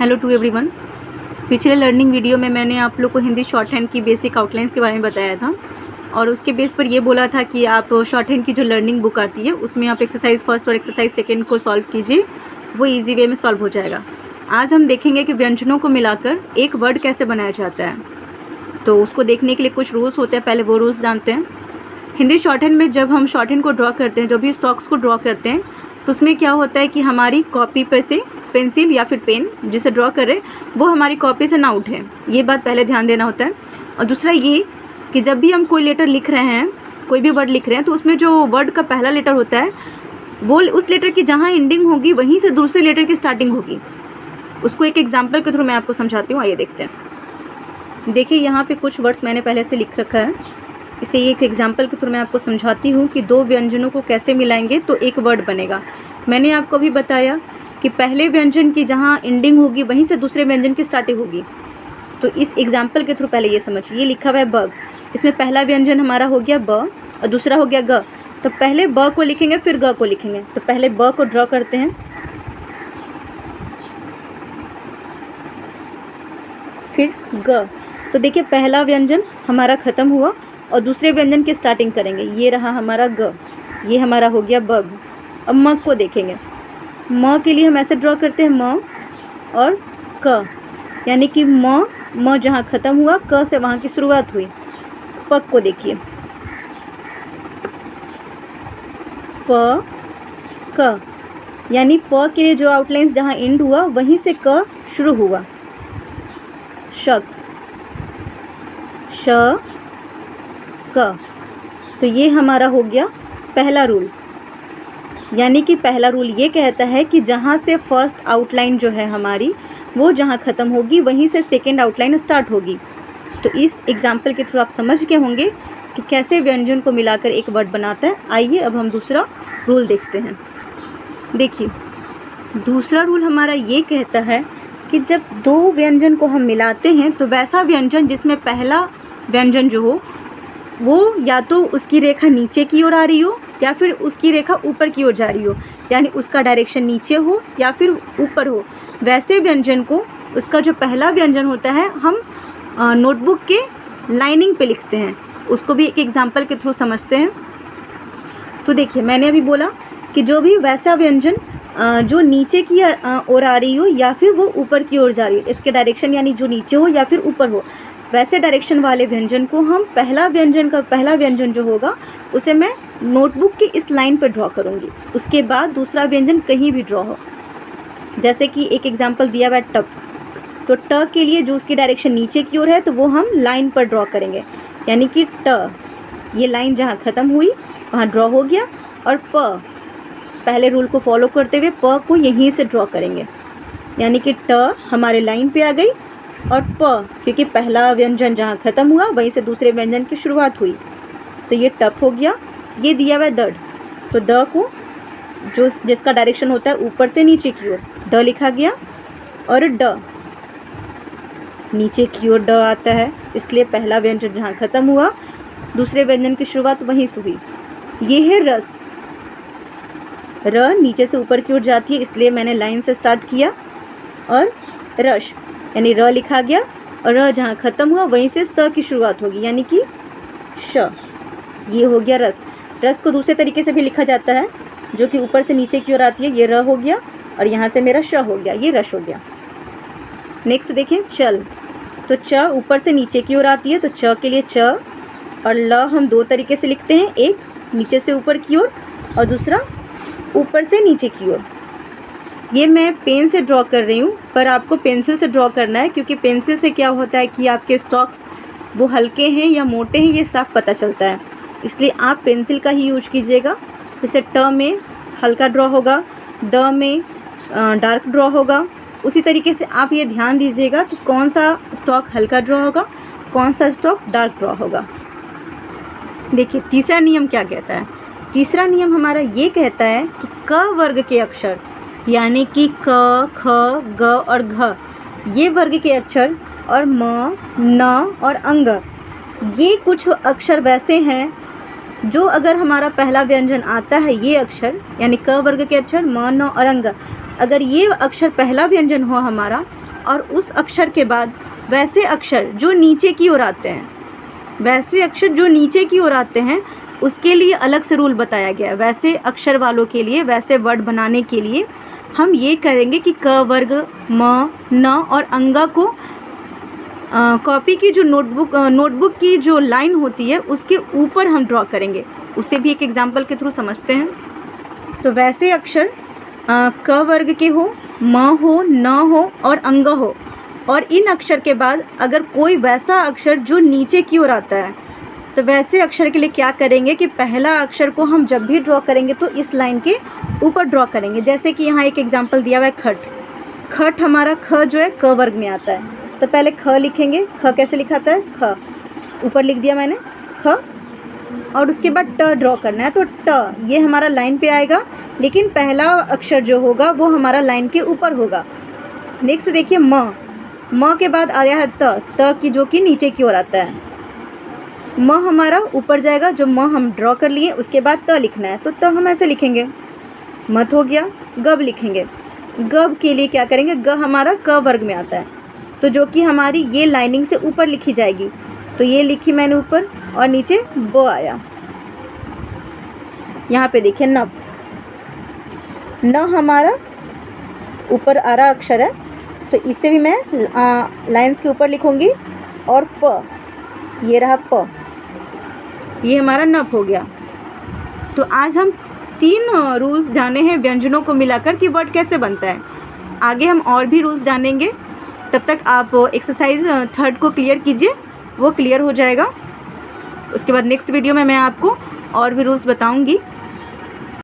Hello to everyone. पिछले learning video में मैंने आप लोग को हिंदी शॉर्ट हैंड की बेसिक आउटलाइंस के बारे में बताया था और उसके बेस पर ये बोला था कि आप शॉर्ट हैंड की जो लर्निंग बुक आती है उसमें आप एक्सरसाइज फर्स्ट और एक्सरसाइज सेकंड को सॉल्व कीजिए, वो इजी वे में सॉल्व हो जाएगा। आज हम देखेंगे कि व्यंजनों को मिलाकर एक वर्ड कैसे बनाया जाता है। तो उसको देखने के लिए कुछ रूल्स होते हैं, पहले वो रूल्स जानते हैं। हिंदी शॉर्ट हैंड में जब हम शॉर्ट हैंड को ड्रॉ करते हैं, जो भी स्टॉक्स को ड्रॉ करते हैं, तो उसमें क्या होता है कि हमारी कॉपी पर से पेंसिल या फिर पेन जिसे ड्रॉ कर रहे हैं वो हमारी कॉपी से ना उठे, ये बात पहले ध्यान देना होता है। और दूसरा ये कि जब भी हम कोई लेटर लिख रहे हैं, कोई भी वर्ड लिख रहे हैं, तो उसमें जो वर्ड का पहला लेटर होता है वो उस लेटर की जहाँ एंडिंग होगी वहीं से दूसरे लेटर की स्टार्टिंग होगी। उसको एक एग्जाम्पल के थ्रू मैं आपको समझाती हूँ, आइए देखते हैं। देखिए यहाँ पे कुछ वर्ड्स मैंने पहले से लिख रखा है, इसे एक एग्जाम्पल के थ्रू मैं आपको समझाती हूँ कि दो व्यंजनों को कैसे मिलाएंगे तो एक वर्ड बनेगा। मैंने आपको भी बताया कि पहले व्यंजन की जहाँ एंडिंग होगी वहीं से दूसरे व्यंजन की स्टार्टिंग होगी। तो इस एग्जाम्पल के थ्रू पहले ये समझिए, ये लिखा हुआ है बग, इसमें पहला व्यंजन हमारा हो गया ब और दूसरा हो गया ग। तो पहले ब को लिखेंगे फिर ग को लिखेंगे। तो पहले ब को ड्रॉ करते हैं, फिर ग। तो देखिए पहला व्यंजन हमारा ख़त्म हुआ और दूसरे व्यंजन की स्टार्टिंग करेंगे। ये रहा हमारा ग, ये हमारा हो गया बग। अब म को देखेंगे, म के लिए हम ऐसे ड्रॉ करते हैं म और क, यानी कि म जहाँ ख़त्म हुआ क से वहाँ की शुरुआत हुई। प को देखिए, प क, यानी प के लिए जो आउटलाइंस जहाँ एंड हुआ वहीं से क शुरू हुआ। शक, श क। तो ये हमारा हो गया पहला रूल, यानी कि पहला रूल ये कहता है कि जहाँ से फर्स्ट आउटलाइन जो है हमारी वो जहाँ ख़त्म होगी वहीं से सेकेंड आउटलाइन स्टार्ट होगी। तो इस एग्जाम्पल के थ्रू आप समझ गए होंगे कि कैसे व्यंजन को मिलाकर एक वर्ड बनाता है। आइए अब हम दूसरा रूल देखते हैं। देखिए दूसरा रूल हमारा ये कहता है कि जब दो व्यंजन को हम मिलाते हैं तो वैसा व्यंजन जिसमें पहला व्यंजन जो हो वो या तो उसकी रेखा नीचे की ओर आ रही हो या फिर उसकी रेखा ऊपर की ओर जा रही हो, यानी उसका डायरेक्शन नीचे हो या फिर ऊपर हो, वैसे व्यंजन को उसका जो पहला व्यंजन होता है हम नोटबुक के लाइनिंग पे लिखते हैं। उसको भी एक एग्जांपल के थ्रू समझते हैं। तो देखिए मैंने अभी बोला कि जो भी वैसा व्यंजन जो नीचे की ओर आ रही हो या फिर वो ऊपर की ओर जा रही हो, इसके डायरेक्शन यानी जो नीचे हो या फिर ऊपर हो, वैसे डायरेक्शन वाले व्यंजन को हम पहला व्यंजन जो होगा उसे मैं नोटबुक की इस लाइन पर ड्रॉ करूँगी। उसके बाद दूसरा व्यंजन कहीं भी ड्रॉ हो, जैसे कि एक एग्जांपल दिया हुआ है टप। तो ट के लिए जो उसकी डायरेक्शन नीचे की ओर है तो वो हम लाइन पर ड्रॉ करेंगे, यानी कि ट, ये लाइन जहाँ ख़त्म हुई वहाँ ड्रॉ हो गया। और प, पहले रूल को फॉलो करते हुए प को यहीं से ड्रॉ करेंगे, यानी कि ट हमारे लाइन पे आ गई और प, क्योंकि पहला व्यंजन जहाँ ख़त्म हुआ वहीं से दूसरे व्यंजन की शुरुआत हुई, तो ये टप हो गया। ये दिया हुआ है दड, तो द को जो जिसका डायरेक्शन होता है ऊपर से नीचे की ओर, द लिखा गया। और ड, नीचे की ओर ड आता है, इसलिए पहला व्यंजन जहाँ ख़त्म हुआ दूसरे व्यंजन की शुरुआत वहीं से हुई। ये है रस, र नीचे से ऊपर की ओर जाती है, इसलिए मैंने लाइन से स्टार्ट किया। और रश, यानी र लिखा गया और र जहाँ ख़त्म हुआ वहीं से स की शुरुआत होगी, यानी कि श। ये हो गया रस। रस को दूसरे तरीके से भी लिखा जाता है, जो कि ऊपर से नीचे की ओर आती है। ये र हो गया और यहाँ से मेरा श हो गया, ये रश हो गया। नेक्स्ट देखें चल, तो च ऊपर से नीचे की ओर आती है, तो च के लिए च और ल हम दो तरीके से लिखते हैं, एक नीचे से ऊपर की ओर और दूसरा ऊपर से नीचे की ओर। ये मैं पेन से ड्रॉ कर रही हूँ, पर आपको पेंसिल से ड्रॉ करना है, क्योंकि पेंसिल से क्या होता है कि आपके स्टॉक्स वो हल्के हैं या मोटे हैं ये साफ पता चलता है, इसलिए आप पेंसिल का ही यूज कीजिएगा। जैसे ट में हल्का ड्रॉ होगा, ड में डार्क ड्रॉ होगा, उसी तरीके से आप ये ध्यान दीजिएगा कि कौन सा स्टॉक हल्का ड्रॉ होगा, कौन सा स्टॉक डार्क ड्रॉ होगा। देखिए तीसरा नियम क्या कहता है। तीसरा नियम हमारा ये कहता है कि क वर्ग के अक्षर, यानी कि क, ख, ग और घ, ये वर्ग के अक्षर और म, न और अंग, ये कुछ अक्षर वैसे हैं जो अगर हमारा पहला व्यंजन आता है, ये अक्षर यानी क वर्ग के अक्षर म, न और अंग, अगर ये अक्षर पहला व्यंजन हो हमारा और उस अक्षर के बाद वैसे अक्षर जो नीचे की ओर आते हैं, वैसे अक्षर जो नीचे की ओर आते हैं उसके लिए अलग से रूल बताया गया है। वैसे अक्षर वालों के लिए, वैसे वर्ड बनाने के लिए हम ये करेंगे कि क वर्ग, म, न और अंगा को कॉपी की जो नोटबुक की जो लाइन होती है उसके ऊपर हम ड्रॉ करेंगे। उसे भी एक एग्जाम्पल के थ्रू समझते हैं। तो वैसे अक्षर क वर्ग के हो, म हो, न हो और अंग हो, और इन अक्षर के बाद अगर कोई वैसा अक्षर जो नीचे की ओर आता है, तो वैसे अक्षर के लिए क्या करेंगे कि पहला अक्षर को हम जब भी ड्रॉ करेंगे तो इस लाइन के ऊपर ड्रॉ करेंगे। जैसे कि यहाँ एक एग्जांपल दिया हुआ है खट। खट हमारा ख जो है क वर्ग में आता है, तो पहले ख लिखेंगे। ख कैसे लिखाता है? ख, ऊपर लिख दिया मैंने ख, और उसके बाद ट ड्रॉ करना है। तो ट ये हमारा लाइन पे आएगा, लेकिन पहला अक्षर जो होगा वो हमारा लाइन के ऊपर होगा। नेक्स्ट देखिए म के बाद आया है त की जो कि नीचे की ओर आता है। म हमारा ऊपर जाएगा, जो म हम ड्रॉ कर लिए, उसके बाद त लिखना है। तो त हम ऐसे लिखेंगे, मत हो गया। गब लिखेंगे। गब के लिए क्या करेंगे? ग हमारा क वर्ग में आता है, तो जो कि हमारी ये लाइनिंग से ऊपर लिखी जाएगी। तो ये लिखी मैंने ऊपर, और नीचे ब आया। यहाँ पे देखिए नब। न हमारा ऊपर आ रहा अक्षर है, तो इसे भी मैं लाइंस के ऊपर लिखूंगी। और प, ये रहा प, ये हमारा नब हो गया। तो आज हम 3 रूल्स जाने हैं व्यंजनों को मिलाकर कि वर्ड कैसे बनता है। आगे हम और भी रूल्स जानेंगे। तब तक आप एक्सरसाइज 3rd को क्लियर कीजिए, वो क्लियर हो जाएगा। उसके बाद नेक्स्ट वीडियो में मैं आपको और भी रूल्स बताऊंगी।